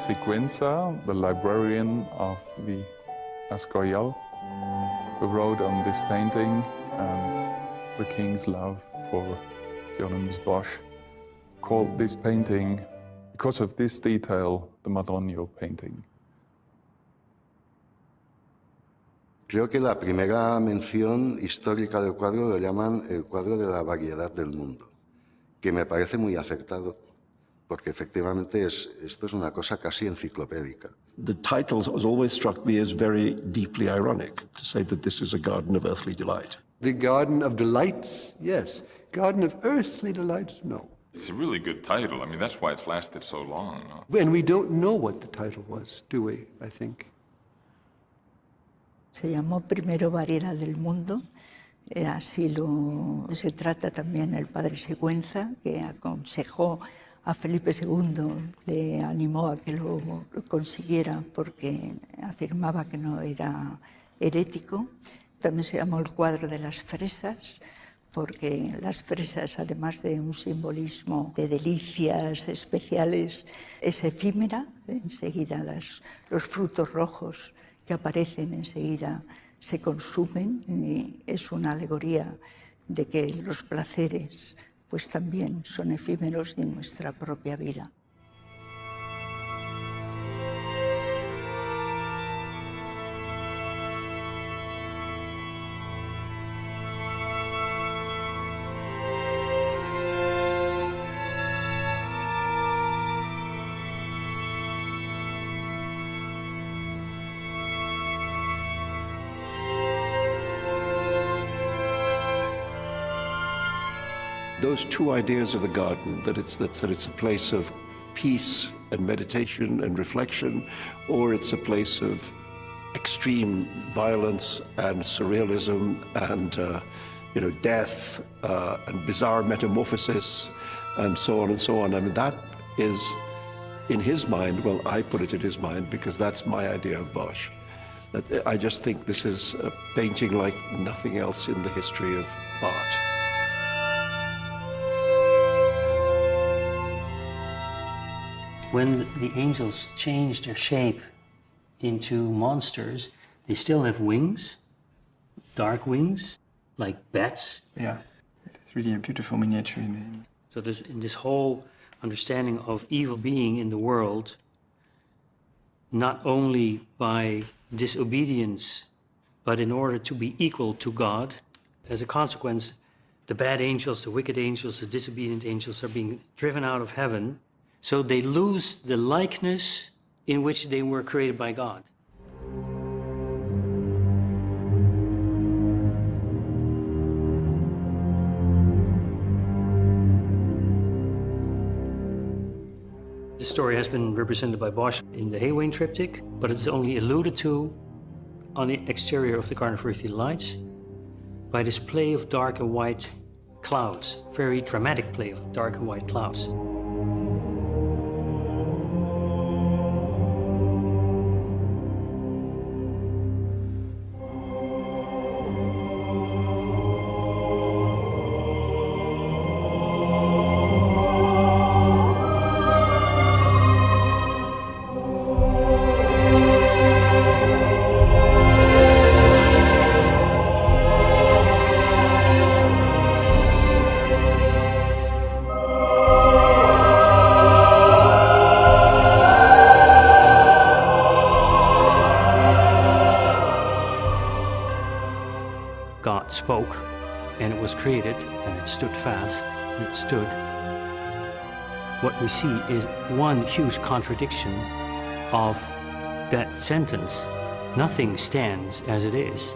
Sigüenza, the librarian of the Escorial, who wrote on this painting and the king's love for Hieronymus Bosch, called this painting, because of this detail, the Madonna painting. Creo que la primera mención histórica del cuadro lo llaman el cuadro de la variedad del mundo, que me parece muy acertado, porque efectivamente esto es una cosa casi enciclopédica. The title has always struck me as very deeply ironic, to say that this is a garden of earthly delight. The garden of delights, yes. Garden of earthly delights, no. It's a really good title. I mean, that's why it's lasted so long. No? And we don't know what the title was, do we, I think? Se llamó primero Variedad del Mundo, así se trata también el padre Sigüenza, que aconsejó a Felipe II, le animó a que lo consiguiera porque afirmaba que no era herético. También se llamó el cuadro de las fresas, porque las fresas, además de un simbolismo de delicias especiales, es efímera. Enseguida los frutos rojos que aparecen enseguida se consumen, y es una alegoría de que los placeres pues también son efímeros en nuestra propia vida. Those two ideas of the garden, that it's a place of peace and meditation and reflection, or it's a place of extreme violence and surrealism and death and bizarre metamorphosis and so on and so on. I mean, that is in his mind. Well, I put it in his mind because that's my idea of Bosch. That I just think this is a painting like nothing else in the history of art. When the angels change their shape into monsters, they still have wings, dark wings, like bats. Yeah, it's really a beautiful miniature in the image. So there's in this whole understanding of evil being in the world, not only by disobedience, but in order to be equal to God. As a consequence, the bad angels, the wicked angels, the disobedient angels are being driven out of heaven. So they lose the likeness in which they were created by God. The story has been represented by Bosch in the Joen triptych, but it's only alluded to on the exterior of the Garden of Earthly Lights by this play of dark and white clouds, very dramatic play of dark and white clouds. God spoke, and it was created, and it stood fast, and it stood. What we see is one huge contradiction of that sentence. Nothing stands as it is.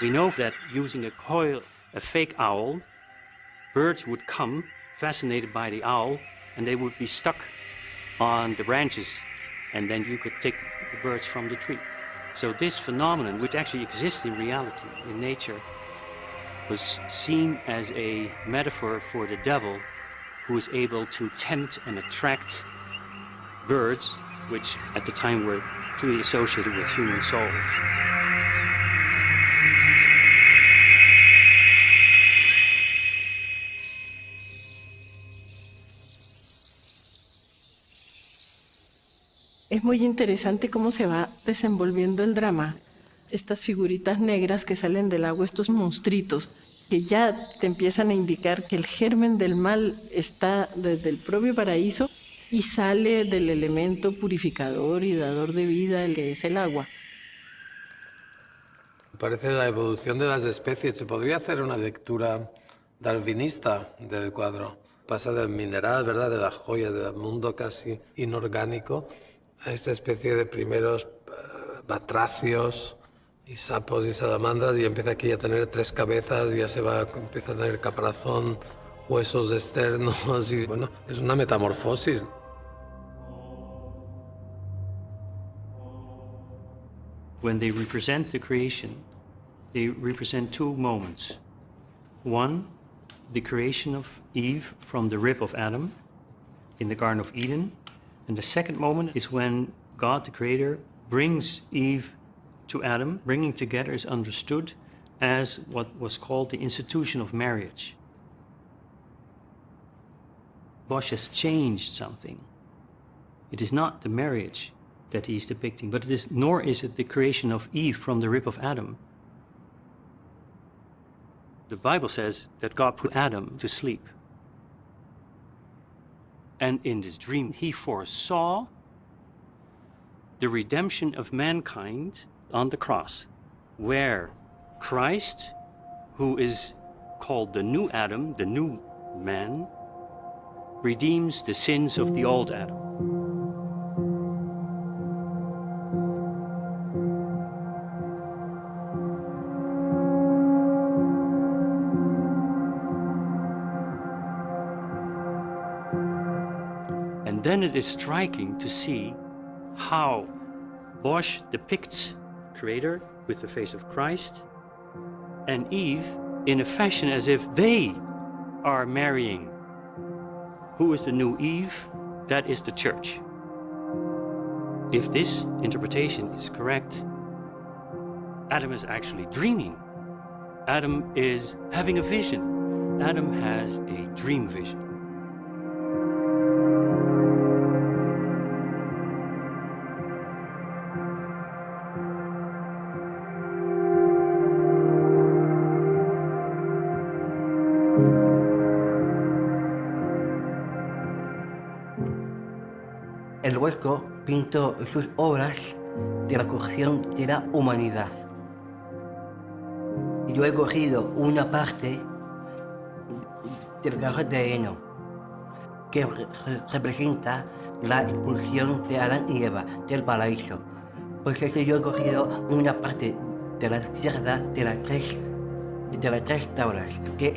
We know that using a fake owl, birds would come fascinated by the owl, and they would be stuck on the branches, and then you could take the birds from the tree. So this phenomenon, which actually exists in reality, in nature, was seen as a metaphor for the devil, who is able to tempt and attract birds, which at the time were clearly associated with human souls. Es muy interesante cómo se va desenvolviendo el drama. Estas figuritas negras que salen del agua, estos monstruitos, que ya te empiezan a indicar que el germen del mal está desde el propio paraíso y sale del elemento purificador y dador de vida, el que es el agua. Parece la evolución de las especies. Se podría hacer una lectura darwinista del cuadro. Pasa del mineral, ¿verdad?, de la joya, del mundo casi inorgánico, a esta especie de primeros batracios y sapos y salamandras, y empieza aquí a tener 3 cabezas, y ya empieza a tener caparazón, huesos externos, y bueno, es una metamorfosis. When they represent the creation, they represent 2 moments. One, the creation of Eve from the rib of Adam in the Garden of Eden. And the second moment is when God, the Creator, brings Eve to Adam. Bringing together is understood as what was called the institution of marriage. Bosch has changed something. It is not the marriage that he is depicting, but nor is it the creation of Eve from the rib of Adam. The Bible says that God put Adam to sleep. And in this dream, he foresaw the redemption of mankind on the cross, where Christ, who is called the new Adam, the new man, redeems the sins of the old Adam. And then it is striking to see how Bosch depicts Creator with the face of Christ and Eve in a fashion as if they are marrying. Who is the new Eve? That is the church. If this interpretation is correct, Adam is actually dreaming. Adam is having a vision. Adam has a dream vision. El Bosco pintó sus obras de la cocción de la humanidad. Yo he cogido una parte del carro de heno que representa la expulsión de Adán y Eva del paraíso. Pues eso yo he cogido una parte de la izquierda de las tres tablas, que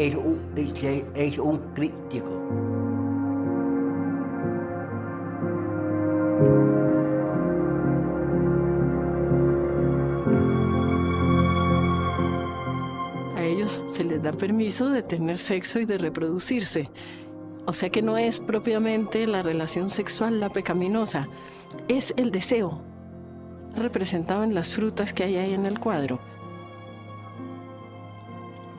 es un críptico. Se les da permiso de tener sexo y de reproducirse. O sea que no es propiamente la relación sexual la pecaminosa, es el deseo, representado en las frutas que hay ahí en el cuadro.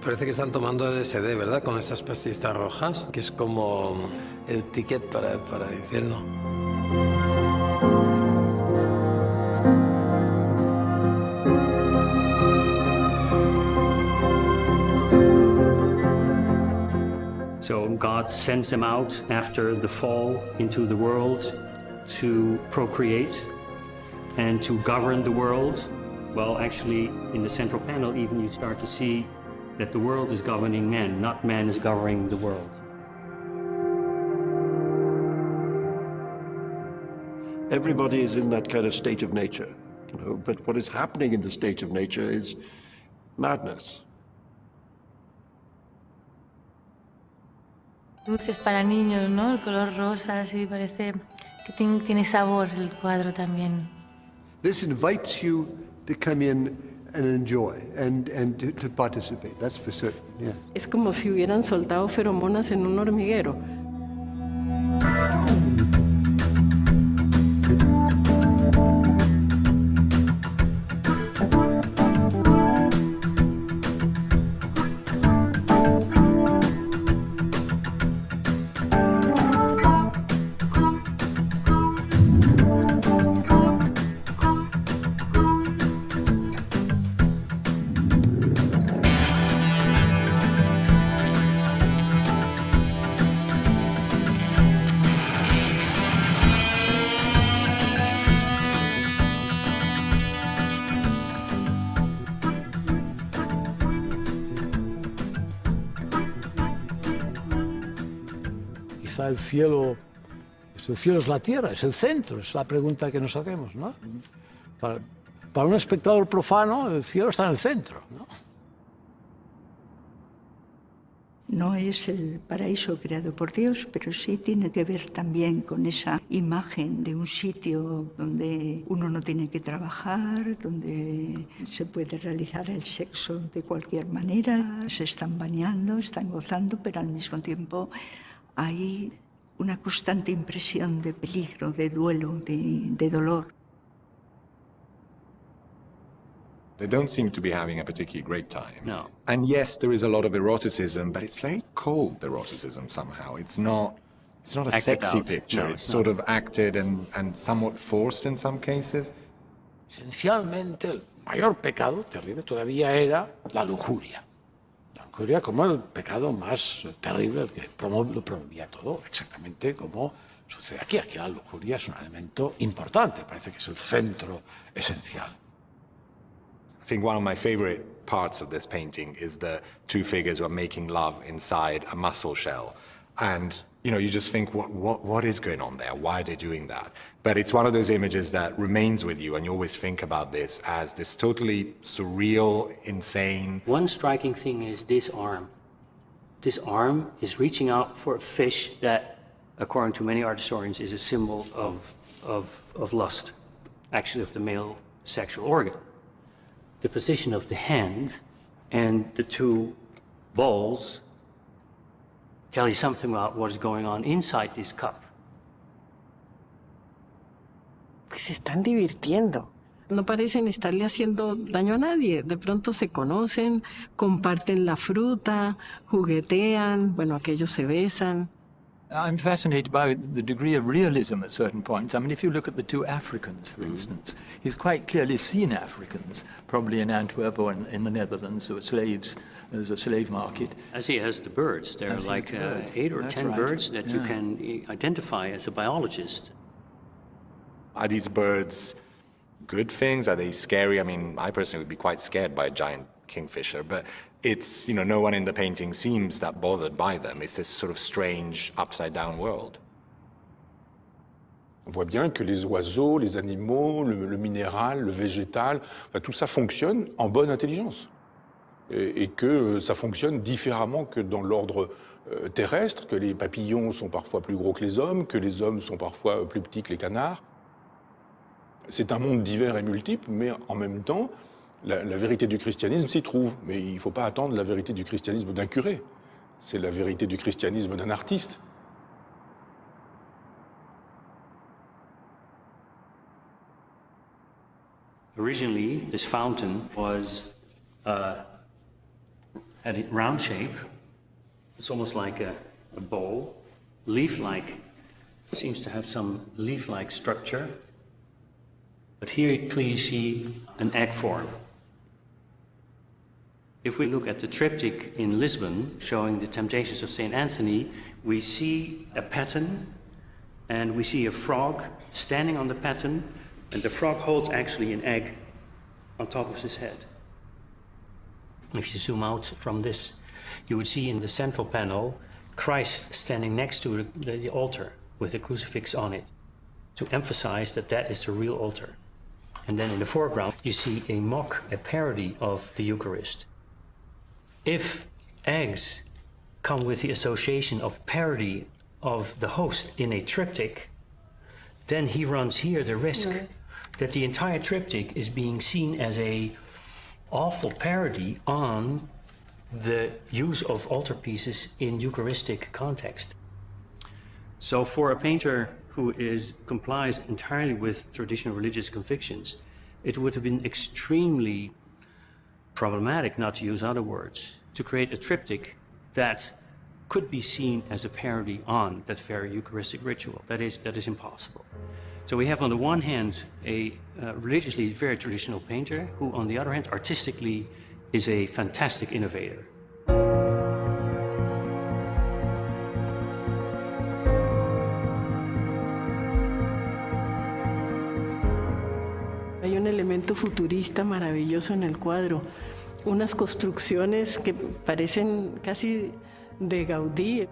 Parece que están tomando LSD, ¿verdad? Con esas pastillas rojas, que es como el ticket para el infierno. So God sends them out after the fall into the world to procreate and to govern the world. Well, actually, in the central panel, even you start to see that the world is governing man, not man is governing the world. Everybody is in that kind of state of nature, but what is happening in the state of nature is madness. Dulces para niños, ¿no? El color rosa, así parece que tiene sabor el cuadro también. This invites you to come in and enjoy and to participate. That's for certain, yeah. Es como si hubieran soltado feromonas en un hormiguero. Quizá el cielo es la tierra, es el centro, es la pregunta que nos hacemos, ¿no? Para un espectador profano, el cielo está en el centro, ¿no? No es el paraíso creado por Dios, pero sí tiene que ver también con esa imagen de un sitio donde uno no tiene que trabajar, donde se puede realizar el sexo de cualquier manera, se están bañando, están gozando, pero al mismo tiempo hay una constante impresión de peligro, de duelo, de dolor. They don't seem to be having a particularly great time. No. And yes, there is a lot of eroticism, but it's very cold eroticism somehow. It's not a Acted sexy out. picture. No, it's no. sort of acted and somewhat forced in some cases. Esencialmente, el mayor pecado terrible todavía era la lujuria. La lujuria como el pecado más terrible, el que lo promovía todo, exactamente como sucede aquí. Aquí la lujuria es un elemento importante, parece que es el centro esencial. I think one of my favorite parts of this painting is the two figures who are making love inside a mussel shell. And, you know, you just think, what is going on there? Why are they doing that? But it's one of those images that remains with you, and you always think about this as this totally surreal, insane... One striking thing is this arm. This arm is reaching out for a fish that, according to many art historians, is a symbol of lust, actually of the male sexual organ. The position of the hand and the two balls tell you something about what is going on inside this cup. Se están divirtiendo. No parecen estarle haciendo daño a nadie. De pronto se conocen, comparten la fruta, juguetean, bueno, aquellos se besan. I'm fascinated by the degree of realism at certain points. I mean, if you look at the two Africans, for instance, he's quite clearly seen Africans, probably in Antwerp or in the Netherlands, there were slaves, there's a slave market. As he has the birds, there are like 8 or 10 birds that you can identify as a biologist. Are these birds good things? Are they scary? I mean, I personally would be quite scared by a giant kingfisher, but it's, you know, no one in the painting seems that bothered by them. It's this sort of strange, upside-down world. On voit bien que les oiseaux, les animaux, le minéral, le végétal, enfin, tout ça fonctionne en bonne intelligence. Et que ça fonctionne différemment que dans l'ordre terrestre, que les papillons sont parfois plus gros que les hommes sont parfois plus petits que les canards. C'est un monde divers et multiple, mais en même temps, la vérité du christianisme s'y trouve. Mais il ne faut pas attendre la vérité du christianisme d'un curé. C'est la vérité du christianisme d'un artiste. Originally, this fountain was had a round shape. It's almost like a bowl, leaf-like. It seems to have some leaf-like structure. But here you clearly see an egg form. If we look at the triptych in Lisbon, showing the Temptations of St. Anthony, we see a pattern, and we see a frog standing on the pattern, and the frog holds actually an egg on top of his head. If you zoom out from this, you would see in the central panel Christ standing next to the altar with a crucifix on it, to emphasize that that is the real altar. And then in the foreground, you see a mock, a parody of the Eucharist. If eggs come with the association of parody of the host in a triptych, then he runs here the risk that the entire triptych is being seen as a awful parody on the use of altarpieces in Eucharistic context. So for a painter who complies entirely with traditional religious convictions, it would have been extremely problematic, not to use other words, to create a triptych that could be seen as a parody on that very Eucharistic ritual. That is impossible. So we have on the one hand a religiously very traditional painter who on the other hand artistically is a fantastic innovator. Hay un elemento futurista maravilloso en el cuadro, unas construcciones que parecen casi de Gaudí.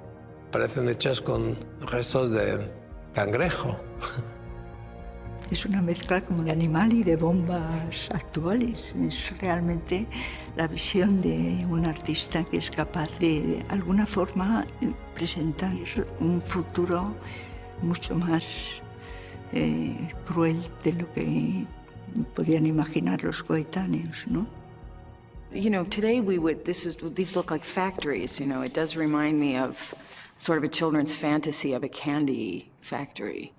Parecen hechas con restos de cangrejo. Es una mezcla como de animal y de bombas actuales. Es realmente la visión de un artista que es capaz de alguna forma, presentar un futuro mucho más cruel de lo que podían imaginar los coetáneos, ¿no? You know, today these look like factories, you know. It does remind me of sort of a children's fantasy of a candy factory.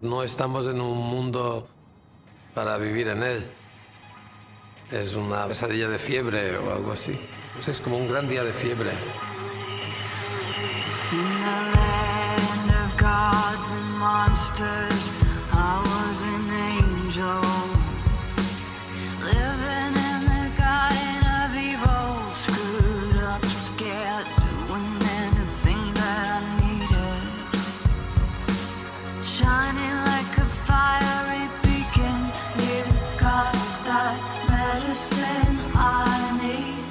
No estamos en un mundo para vivir en él. Es una pesadilla de fiebre o algo así. Pues es como un gran día de fiebre. In the land of gods and monsters, I was an angel, living in the garden of evil, screwed up, scared, doing anything that I needed, shining like a fiery beacon. You got that medicine I need,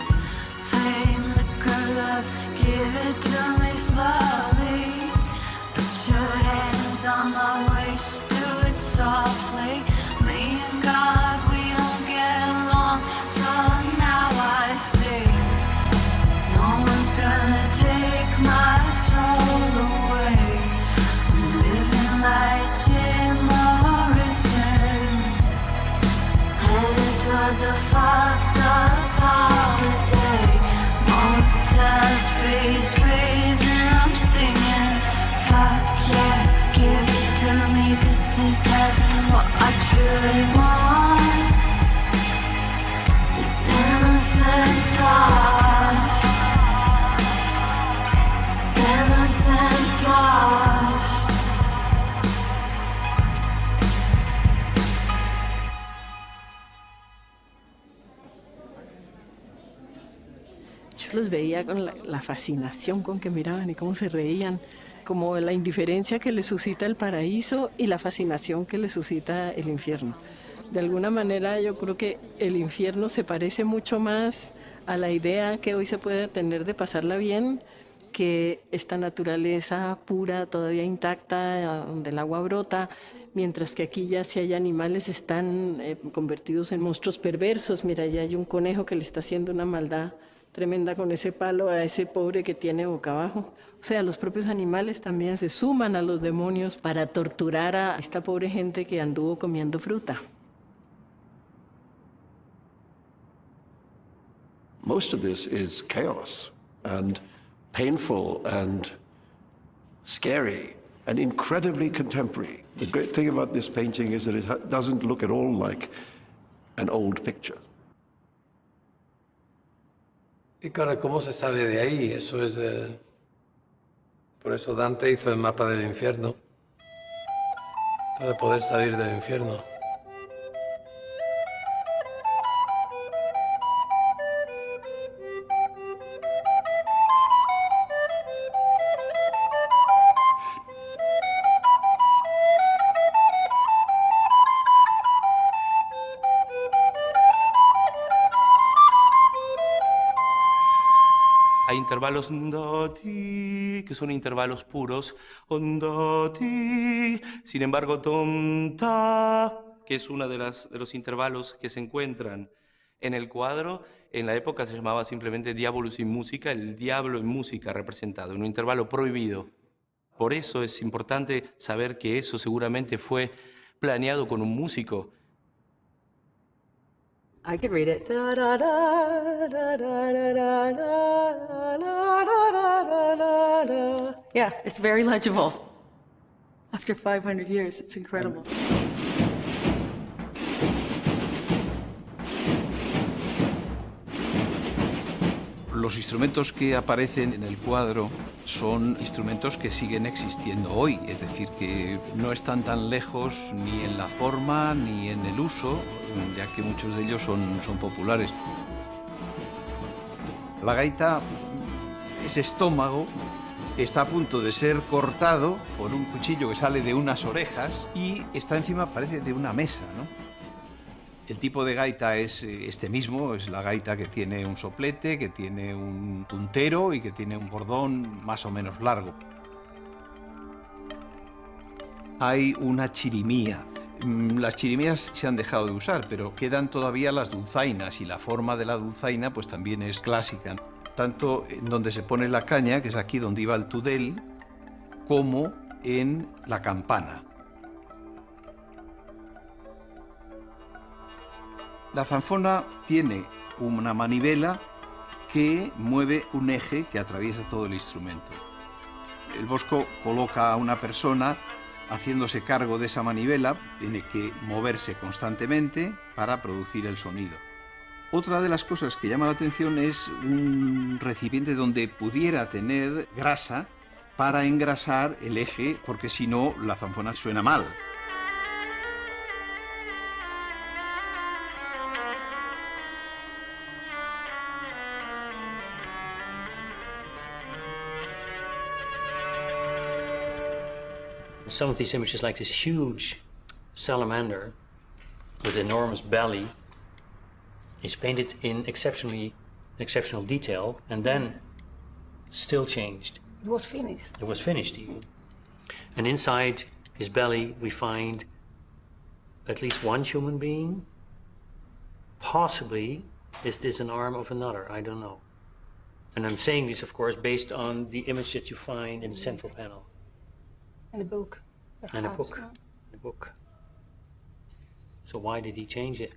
fame, liquor, love, give it to me slowly. Put your hands on my waist, do it softly. Me and God, we don't get along, so now I see no one's gonna take my soul away. I'm living like Jim Morrison, headed towards a fucked up holiday. Motels, breeze, and I'm singing, fuck yeah, give it to me, this is heaven. What I truly want is innocence lost, innocence lost. Yo los veía con la fascinación con que miraban y cómo se reían, como la indiferencia que les suscita el paraíso y la fascinación que les suscita el infierno. De alguna manera yo creo que el infierno se parece mucho más a la idea que hoy se puede tener de pasarla bien, que esta naturaleza pura, todavía intacta, donde el agua brota, mientras que aquí ya si hay animales están convertidos en monstruos perversos. Mira, ya hay un conejo que le está haciendo una maldad tremenda con ese palo a ese pobre que tiene boca abajo. O sea, los propios animales también se suman a los demonios para torturar a esta pobre gente que anduvo comiendo fruta. Most of this is chaos and painful and scary and incredibly contemporary. The great thing about this painting is that it doesn't look at all like an old picture. Y claro, ¿cómo se sabe de ahí? Eso es... Por eso Dante hizo el mapa del infierno, para poder salir del infierno. Hay intervalos ndoti, que son intervalos puros, ondoti. Sin embargo, tonta, que es uno de los intervalos que se encuentran en el cuadro, en la época se llamaba simplemente diabolus in música, el diablo en música representado, en un intervalo prohibido. Por eso es importante saber que eso seguramente fue planeado con un músico. I could read it. Yeah, it's very legible. After 500 years, it's incredible. Los instrumentos que aparecen en el cuadro son instrumentos que siguen existiendo hoy, es decir, que no están tan lejos ni en la forma ni en el uso, ya que muchos de ellos son populares. La gaita, ese estómago, está a punto de ser cortado por un cuchillo que sale de unas orejas y está encima, parece, de una mesa, ¿no? El tipo de gaita es este mismo, es la gaita que tiene un soplete, que tiene un puntero y que tiene un bordón más o menos largo. Hay una chirimía. Las chirimías se han dejado de usar, pero quedan todavía las dulzainas y la forma de la dulzaina pues también es clásica. Tanto en donde se pone la caña, que es aquí donde iba el tudel, como en la campana. La zanfona tiene una manivela que mueve un eje que atraviesa todo el instrumento. El Bosco coloca a una persona haciéndose cargo de esa manivela, tiene que moverse constantemente para producir el sonido. Otra de las cosas que llama la atención es un recipiente donde pudiera tener grasa para engrasar el eje, porque si no, la zanfona suena mal. Some of these images, like this huge salamander with enormous belly, is painted in exceptional detail, and then still changed. It was finished. It was finished even. And inside his belly we find at least one human being. Possibly, is this an arm of another? I don't know. And I'm saying this, of course, based on the image that you find in the central panel. And a book. And a perhaps, book. no? And a book. So why did he change it?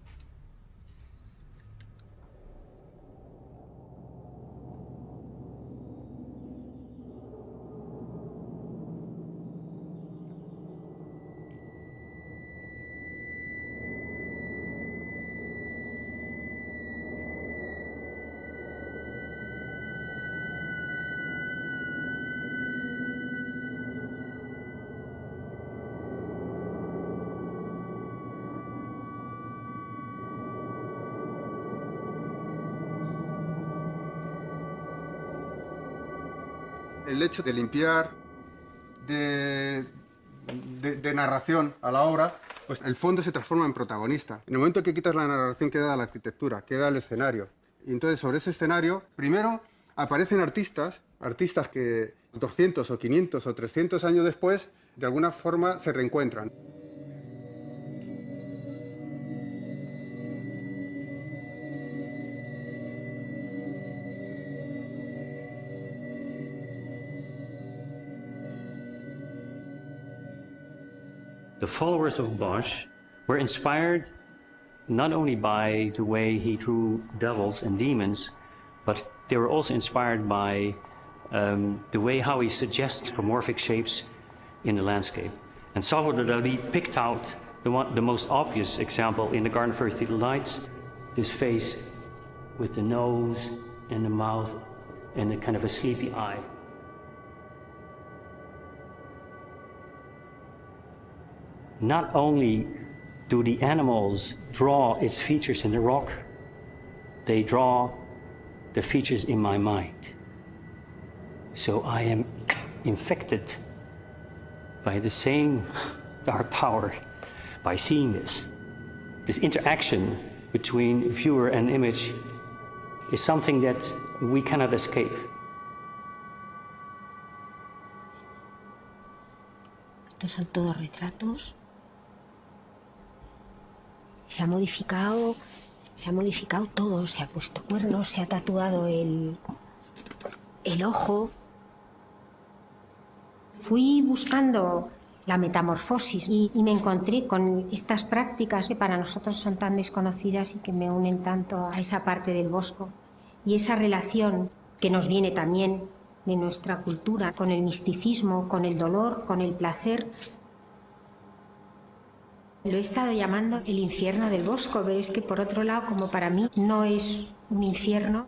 El hecho de limpiar de narración a la obra, pues el fondo se transforma en protagonista. En el momento que quitas la narración queda la arquitectura, queda el escenario. Y entonces sobre ese escenario, primero aparecen artistas que 200 o 500 o 300 años después, de alguna forma se reencuentran. The followers of Bosch were inspired not only by the way he drew devils and demons, but they were also inspired by the way how he suggests polymorphic shapes in the landscape. And Salvador Dalí picked out the most obvious example in the Garden of Earthly Delights, this face with the nose and the mouth and a kind of a sleepy eye. Not only do the animals draw its features in the rock, they draw the features in my mind. So I am infected by the same dark power by seeing this. This interaction between viewer and image is something that we cannot escape. Estos son todos retratos. Se ha modificado todo, se ha puesto cuernos, se ha tatuado el ojo. Fui buscando la metamorfosis y me encontré con estas prácticas que para nosotros son tan desconocidas y que me unen tanto a esa parte del Bosco y esa relación que nos viene también de nuestra cultura con el misticismo, con el dolor, con el placer. Lo he estado llamando el infierno del Bosco, pero es que por otro lado, como para mí no es un infierno,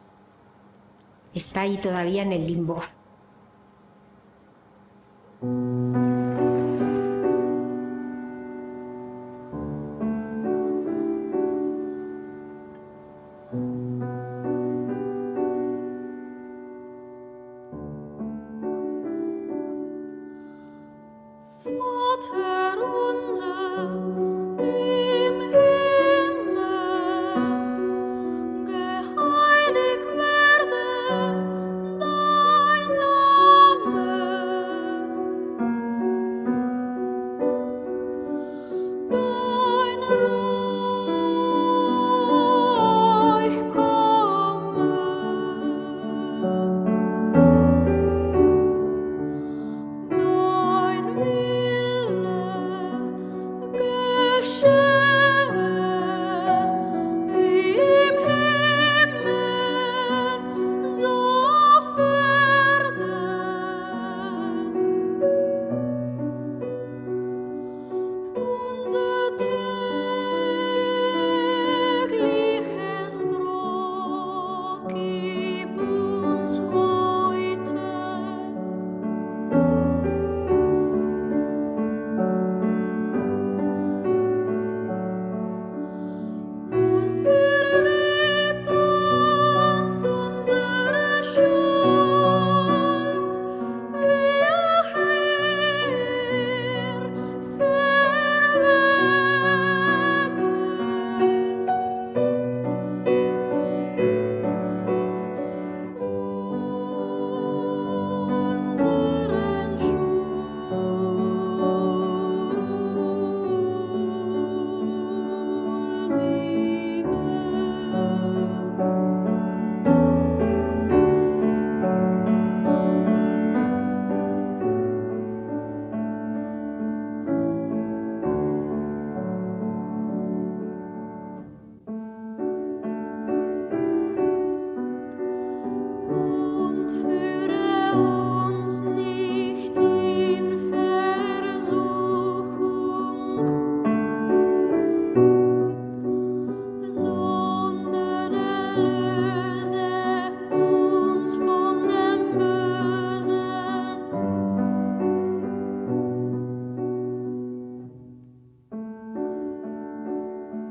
está ahí todavía en el limbo.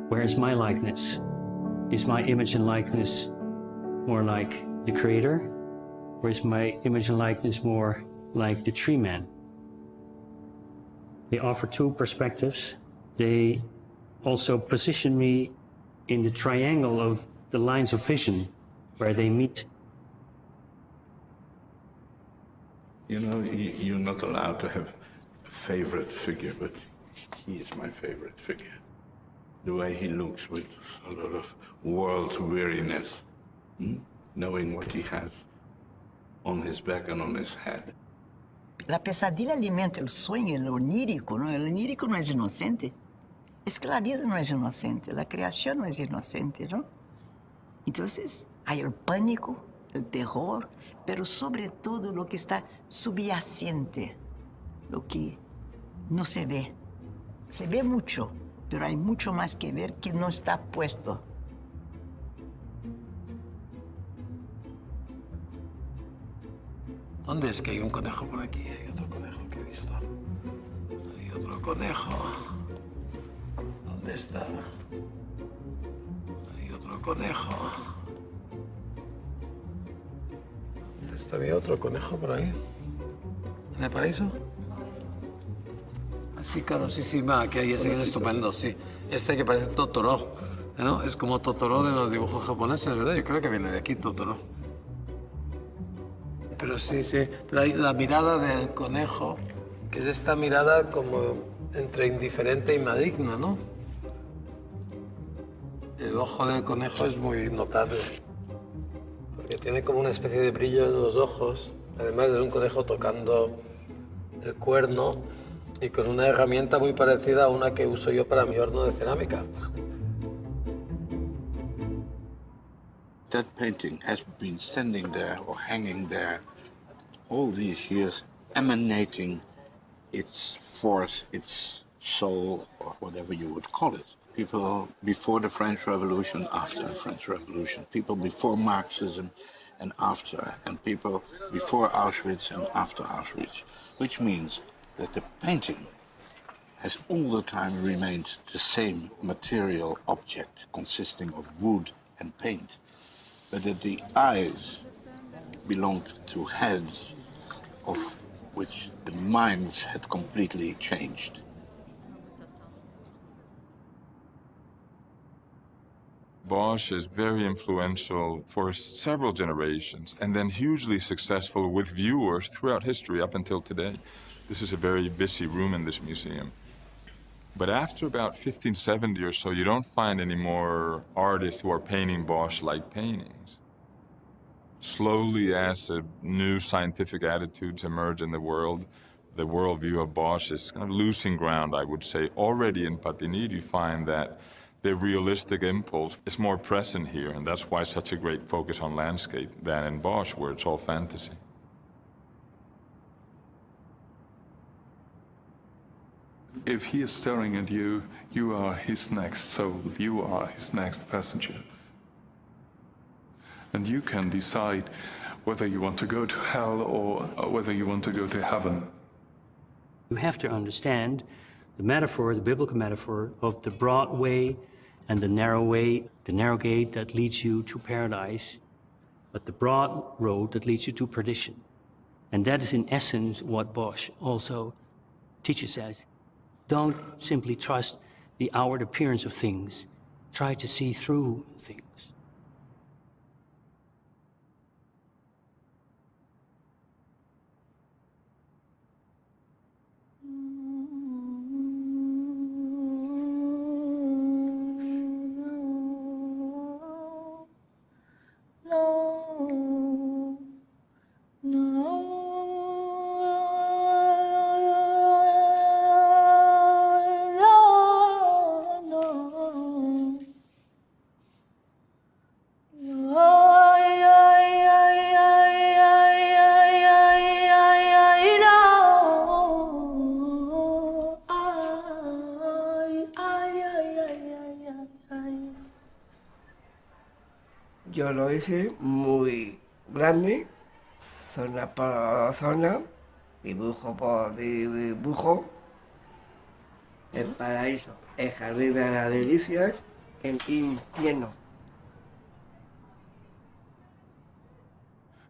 Where's my likeness? Is my image and likeness more like the creator? Or is my image and likeness more like the tree man? They offer two perspectives. They also position me in the triangle of the lines of vision where they meet. You know, you're not allowed to have a favorite figure, but he is my favorite figure. The way he looks with a lot of world weariness, knowing what he has on his back and on his head. La pesadilla alimenta el sueño, el onírico, ¿no? El onírico no es inocente. Es que la vida no es inocente, la creación no es inocente, ¿no? Entonces, hay el pánico, el terror, pero sobre todo lo que está subyacente, lo que no se ve. Se ve mucho, pero hay mucho más que ver que no está puesto. ¿Dónde es que hay un conejo por aquí? Hay otro conejo que he visto. Hay otro conejo. ¿Dónde está? Hay otro conejo. ¿Dónde está? Había otro conejo por ahí. ¿En el paraíso? Así, claro, sí, sí, va, aquí hay ese que es estupendo, sí. Este que parece Totoro, ¿no? Es como Totoro de los dibujos japoneses, ¿verdad? Yo creo que viene de aquí, Totoro. Pero sí, sí. Pero hay la mirada del conejo, que es esta mirada como entre indiferente y maligna, ¿no? El ojo del conejo es muy notable, porque tiene como una especie de brillo en los ojos. Además es un conejo tocando el cuerno y con una herramienta muy parecida a una que uso yo para mi horno de cerámica. That painting has been standing there or hanging there all these years, emanating its force, its soul, or whatever you would call it. People before the French Revolution, after the French Revolution, people before Marxism and after, and people before Auschwitz and after Auschwitz, which means that the painting has all the time remained the same material object consisting of wood and paint, but that the eyes belonged to heads of which the minds had completely changed. Bosch is very influential for several generations and then hugely successful with viewers throughout history up until today. This is a very busy room in this museum. But after about 1570 or so, you don't find any more artists who are painting Bosch-like paintings. Slowly, as new scientific attitudes emerge in the worldview of Bosch is kind of losing ground, I would say. Already in Patinir, you find that the realistic impulse is more present here, and that's why such a great focus on landscape than in Bosch, where it's all fantasy. If he is staring at you, you are his next soul, you are his next passenger. And you can decide whether you want to go to hell or whether you want to go to heaven. You have to understand the metaphor, the biblical metaphor of the broad way and the narrow way, the narrow gate that leads you to paradise, but the broad road that leads you to perdition. And that is in essence what Bosch also teaches us. Don't simply trust the outward appearance of things. Try to see through things. Yo lo hice muy grande, zona por zona, dibujo por dibujo, el paraíso, el jardín de las delicias, el infierno.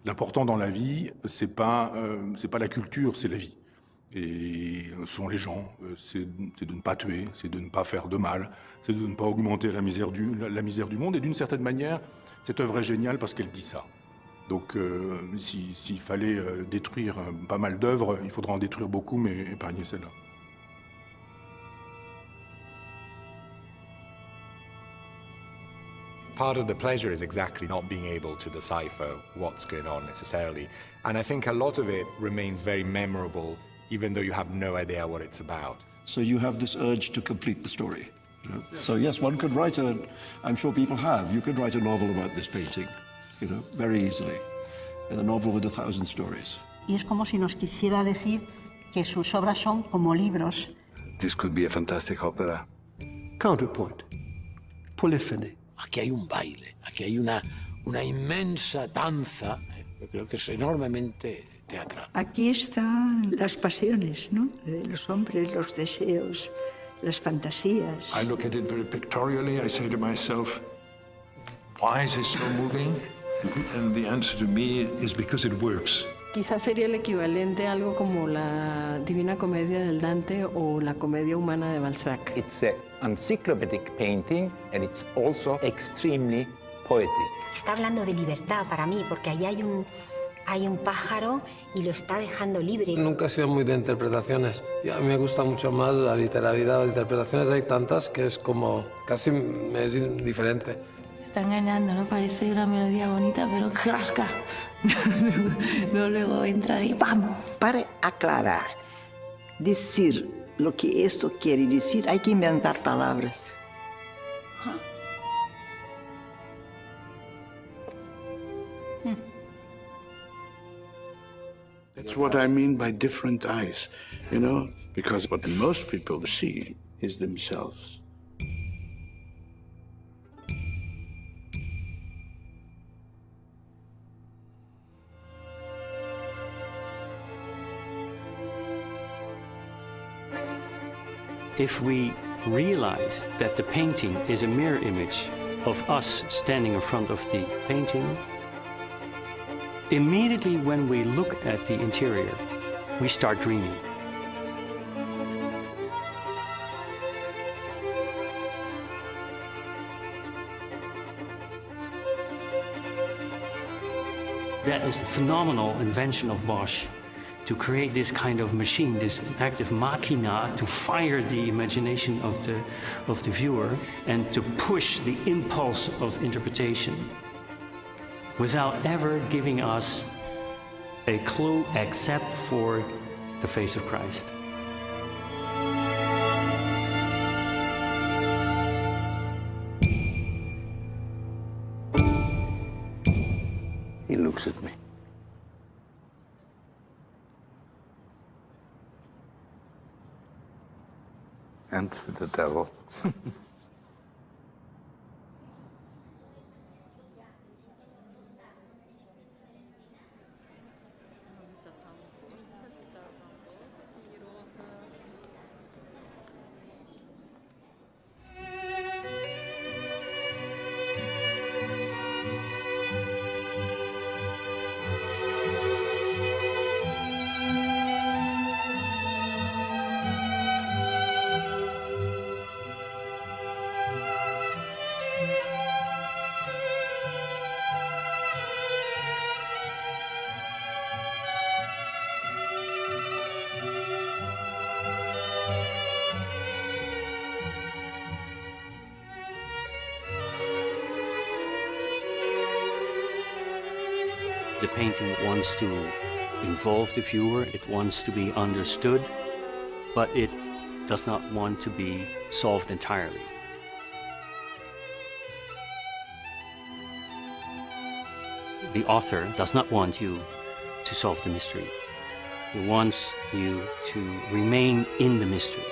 L'important dans la vie, c'est pas la culture, c'est la vie. Et ce sont les gens, c'est de ne pas tuer, c'est de ne pas faire de mal, c'est de ne pas augmenter la misère du monde. Et d'une certaine manière, cette œuvre est géniale parce qu'elle dit ça. Donc s'il fallait détruire pas mal d'œuvres, il faudra en détruire beaucoup, mais épargner celle-là. Part of the pleasure is exactly not being able to decipher what's going on necessarily. And I think a lot of it remains very memorable, even though you have no idea what it's about. So you have this urge to complete the story. You know? So yes, one could write I'm sure people have, you could write a novel about this painting, you know, very easily. A novel with 1,000 stories. Y es como si nos quisiera decir que sus obras son como libros. This could be a fantastic opera. Counterpoint. Polyphony. Aquí hay un baile, aquí hay una inmensa danza, yo creo que es enormemente teatral. Aquí están las pasiones, ¿no? De los hombres, los deseos, las fantasías. I look at it very pictorially. I say to myself, why is it so moving? And the answer to me is because it works. Quizás sería el equivalente a algo como la Divina Comedia del Dante o la Comedia Humana de Balzac. It's an encyclopedic painting and it's also extremely poetic. Está hablando de libertad para mí, porque ahí hay un pájaro y lo está dejando libre. Nunca he sido muy de interpretaciones. Y a mí me gusta mucho más la literalidad. Las interpretaciones hay tantas que es como casi me es indiferente. Está engañando, ¿no? Parece una melodía bonita, pero ¡crasca! No, luego entrar y ¡pam! Para aclarar, decir lo que esto quiere decir, hay que inventar palabras. That's what I mean by different eyes, you know, because what most people see is themselves. If we realize that the painting is a mirror image of us standing in front of the painting, immediately when we look at the interior, we start dreaming. That is a phenomenal invention of Bosch, to create this kind of machine, this active machina, to fire the imagination of the viewer and to push the impulse of interpretation without ever giving us a clue except for the face of Christ. He looks at me. And the devil. The painting wants to involve the viewer, it wants to be understood, but it does not want to be solved entirely. The author does not want you to solve the mystery. He wants you to remain in the mystery.